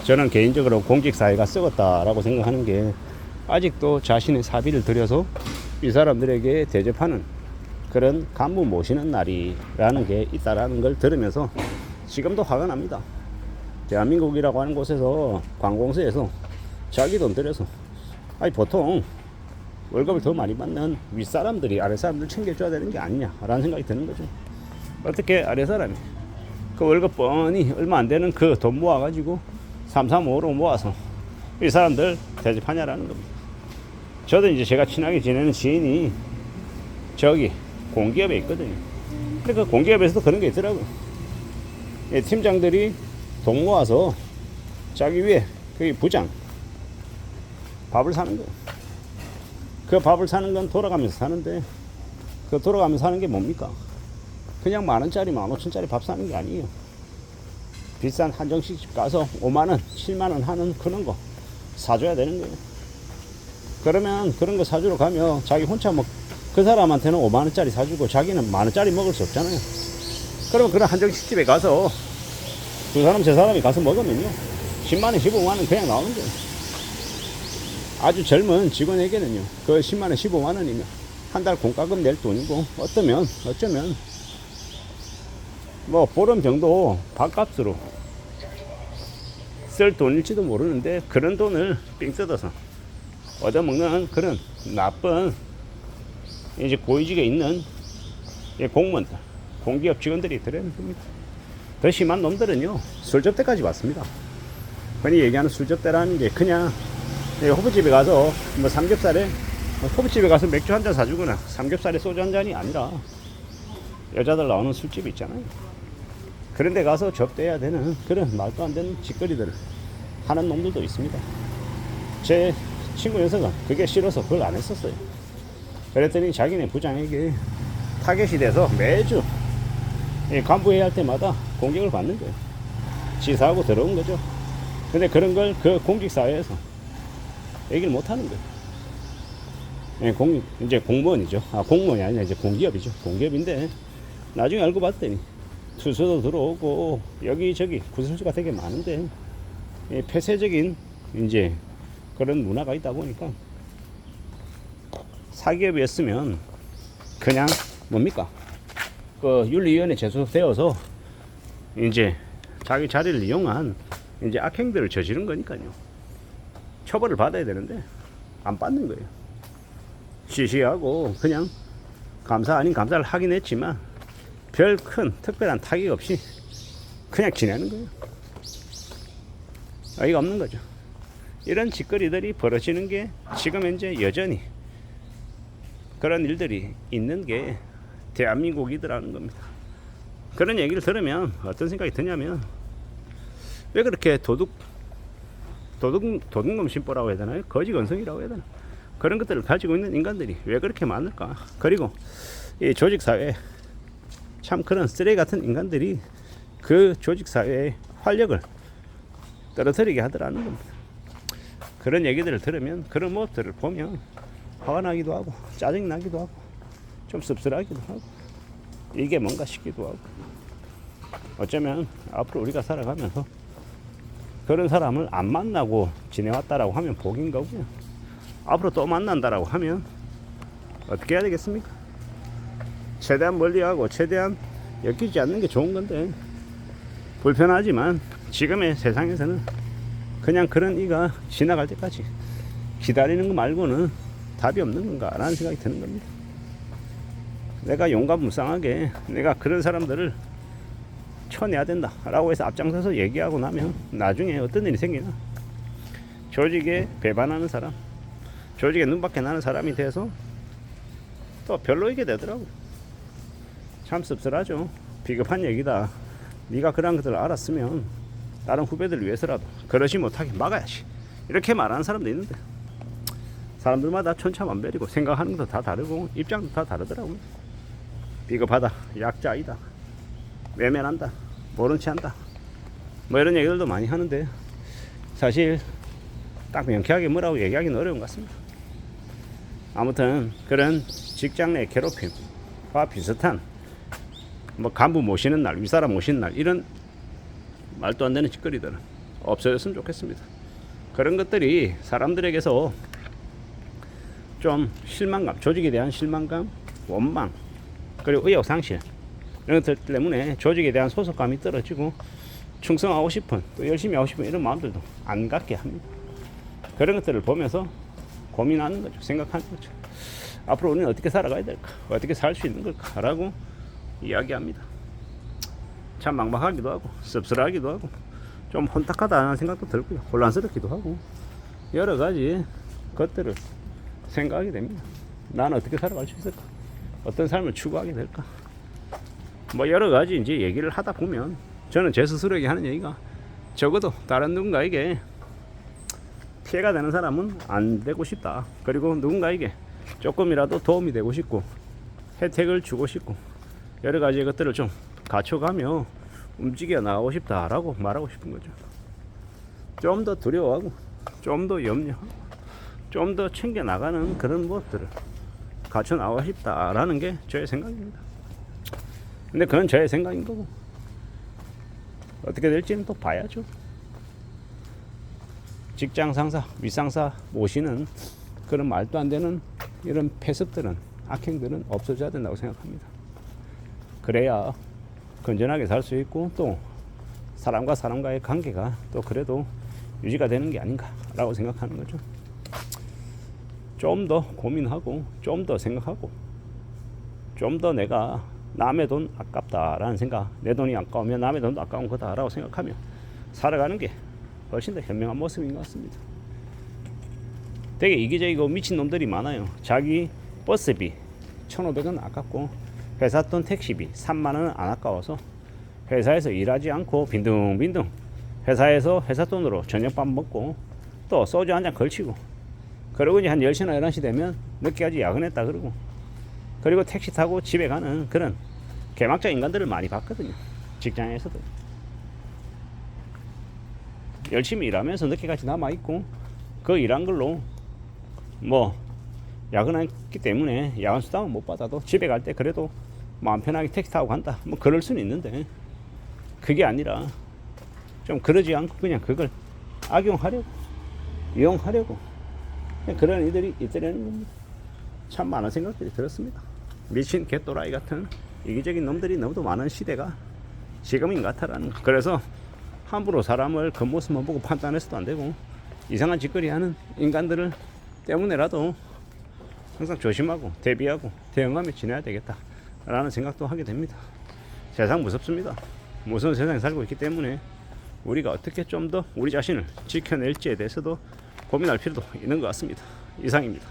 저는 개인적으로 공직사회가 썩었다라고 생각하는 게 아직도 자신의 사비를 들여서 이 사람들에게 대접하는 그런 간부 모시는 날이라는 게 있다라는 걸 들으면서 지금도 화가 납니다. 대한민국이라고 하는 곳에서 관공서에서 자기 돈 들여서 아니 보통 월급을 더 많이 받는 윗사람들이 아랫사람들 챙겨줘야 되는 게 아니냐라는 생각이 드는 거죠. 어떻게 아랫사람이 그 월급 뻔히 얼마 안 되는 그 돈 모아가지고 335로 모아서 이 사람들 대접하냐라는 겁니다. 저도 이제 제가 친하게 지내는 지인이 저기 공기업에 있거든요. 근데 그 공기업에서도 그런 게 있더라고요. 팀장들이 돈 모아서 자기 위에 그 부장 밥을 사는 거예요. 그 밥을 사는 건 돌아가면서 사는데 그 돌아가면서 사는 게 뭡니까? 그냥 10,000원짜리 15,000원짜리 밥 사는 게 아니에요. 비싼 한정식집 가서 50,000원 70,000원 하는 그런 거 사줘야 되는 거예요. 그러면 그런 거 사주러 가면 자기 혼자 그 사람한테는 50,000원짜리 사주고 자기는 10,000원짜리 먹을 수 없잖아요. 그러면 그런 한정식집에 가서 두 사람 세 사람이 가서 먹으면요 10만원 15만원 그냥 나오는 거예요. 아주 젊은 직원에게는요 그 10만원 15만원이면 한 달 공과금 낼 돈이고 어쩌면 보름 정도 밥값으로 쓸 돈일지도 모르는데 그런 돈을 삥 뜯어서 얻어먹는 그런 나쁜 이제 고위직에 있는 공무원들 공기업 직원들이 들어는 겁니다. 더 심한 놈들은요 술접대까지 왔습니다. 흔히 얘기하는 술접대라는 게 그냥 호프집에 가서 삼겹살에 호프집에 가서 맥주 한 잔 사주거나 삼겹살에 소주 한 잔이 아니라 여자들 나오는 술집 있잖아요. 그런 데 가서 접대해야 되는 그런 말도 안 되는 짓거리들을 하는 놈들도 있습니다. 제 친구 녀석은 그게 싫어서 그걸 안 했었어요. 그랬더니 자기네 부장에게 타겟이 돼서 매주 간부회의 할 때마다 공격을 받는 거예요. 지사하고 들어온 거죠. 근데 그런 걸 그 공직사회에서 얘기를 못 하는 거예요. 이제 공무원이죠. 공무원이 아니라 이제 공기업이죠. 공기업인데 나중에 알고 봤더니 투수도 들어오고 여기저기 구설수가 되게 많은데 폐쇄적인 이제 그런 문화가 있다 보니까 사기업이었으면 그냥 뭡니까? 그 윤리위원회 제소되어서 이제 자기 자리를 이용한 이제 악행들을 저지른 거니까요. 처벌을 받아야 되는데 안 받는 거예요. 시시하고 그냥 감사 아닌 감사를 하긴 했지만 별 큰 특별한 타격 없이 그냥 지내는 거예요. 어이가 없는 거죠. 이런 짓거리들이 벌어지는 게 지금 현재 여전히 그런 일들이 있는 게 대한민국이더라는 겁니다. 그런 얘기를 들으면 어떤 생각이 드냐면 왜 그렇게 도둑놈 심보라고 해야 되나요? 거지건성이라고 해야 되나? 그런 것들을 가지고 있는 인간들이 왜 그렇게 많을까? 그리고 이 조직사회 참 그런 쓰레기 같은 인간들이 그 조직사회의 활력을 떨어뜨리게 하더라는 겁니다. 그런 얘기들을 들으면 그런 모습들을 보면 화가 나기도 하고 짜증이 나기도 하고 좀 씁쓸하기도 하고 이게 뭔가 싶기도 하고 어쩌면 앞으로 우리가 살아가면서 그런 사람을 안 만나고 지내왔다라고 하면 복인 거고요. 앞으로 또 만난다라고 하면 어떻게 해야 되겠습니까? 최대한 멀리하고 최대한 엮이지 않는 게 좋은 건데 불편하지만 지금의 세상에서는 그냥 그런 이가 지나갈 때까지 기다리는 거 말고는 답이 없는 건가 라는 생각이 드는 겁니다. 내가 용감무쌍하게 내가 그런 사람들을 쳐내야 된다 라고 해서 앞장서서 얘기하고 나면 나중에 어떤 일이 생기나 조직에 배반하는 사람 조직에 눈밖에 나는 사람이 돼서 또 별로이게 되더라고. 참 씁쓸하죠. 비겁한 얘기다. 네가 그런 것들을 알았으면 다른 후배들을 위해서라도 그러지 못하게 막아야지 이렇게 말하는 사람도 있는데 사람들마다 천차만별이고 생각하는 것도 다 다르고 입장도 다 다르더라고요. 비겁하다, 약자이다, 외면한다, 모른 체 한다 뭐 이런 얘기들도 많이 하는데 사실 딱 명쾌하게 뭐라고 얘기하기는 어려운 것 같습니다. 아무튼 그런 직장 내 괴롭힘과 비슷한 간부 모시는 날, 윗사람 모시는 날 이런 말도 안 되는 짓거리들은 없어졌으면 좋겠습니다. 그런 것들이 사람들에게서 좀 실망감, 조직에 대한 실망감, 원망, 그리고 의욕 상실, 이런 것들 때문에 조직에 대한 소속감이 떨어지고 충성하고 싶은, 또 열심히 하고 싶은 이런 마음들도 안 갖게 합니다. 그런 것들을 보면서 고민하는 거죠. 생각하는 거죠. 앞으로 우리는 어떻게 살아가야 될까? 어떻게 살 수 있는 걸까? 라고 이야기합니다. 참 막막하기도 하고 씁쓸하기도 하고 좀 혼탁하다는 생각도 들고요. 혼란스럽기도 하고 여러 가지 것들을 생각하게 됩니다. 나는 어떻게 살아갈 수 있을까? 어떤 삶을 추구하게 될까? 뭐 여러 가지 이제 얘기를 하다 보면 저는 제 스스로에게 하는 얘기가 적어도 다른 누군가에게 피해가 되는 사람은 안 되고 싶다. 그리고 누군가에게 조금이라도 도움이 되고 싶고 혜택을 주고 싶고 여러 가지 것들을 좀 갖춰가며 움직여 나가고 싶다라고 말하고 싶은 거죠. 좀 더 두려워하고 좀 더 염려하고 좀 더 챙겨 나가는 그런 것들을 갖춰 나가고 싶다라는 게 저의 생각입니다. 근데 그건 저의 생각인 거고 어떻게 될지는 또 봐야죠. 직장 상사, 윗상사 모시는 그런 말도 안 되는 이런 폐습들은, 악행들은 없어져야 된다고 생각합니다. 그래야 건전하게 살 수 있고 또 사람과 사람과의 관계가 또 그래도 유지가 되는 게 아닌가라고 생각하는 거죠. 좀 더 고민하고 좀 더 생각하고 좀 더 내가 남의 돈 아깝다라는 생각, 내 돈이 아까우면 남의 돈도 아까운 거다라고 생각하며 살아가는 게 훨씬 더 현명한 모습인 것 같습니다. 되게 이기적이고 미친 놈들이 많아요. 자기 버스비 1,500원 아깝고 회사 돈 택시비 3만원은 안 아까워서 회사에서 일하지 않고 빈둥빈둥 회사에서 회사 돈으로 저녁밥 먹고 또 소주 한잔 걸치고 그러고 이제 한 10시나 11시 되면 늦게까지 야근했다 그러고 그리고 택시 타고 집에 가는 그런 개막장 인간들을 많이 봤거든요. 직장에서도 열심히 일하면서 늦게까지 남아있고 그 일한 걸로 뭐 야근했기 때문에 야간 수당은 못 받아도 집에 갈 때 그래도 마음 편하게 택시 타고 간다 뭐 그럴 수는 있는데 그게 아니라 좀 그러지 않고 그냥 그걸 악용하려고 이용하려고 그런 이들이 있더라는 겁니다. 참 많은 생각들이 들었습니다. 미친 개또라이 같은 이기적인 놈들이 너무도 많은 시대가 지금인 것 같아라는 거. 그래서 함부로 사람을 겉모습만 보고 판단해서도 안 되고 이상한 짓거리 하는 인간들을 때문에라도 항상 조심하고 대비하고 대응하며 지내야 되겠다 라는 생각도 하게 됩니다. 세상 무섭습니다. 무서운 세상에 살고 있기 때문에 우리가 어떻게 좀 더 우리 자신을 지켜낼지에 대해서도 고민할 필요도 있는 것 같습니다. 이상입니다.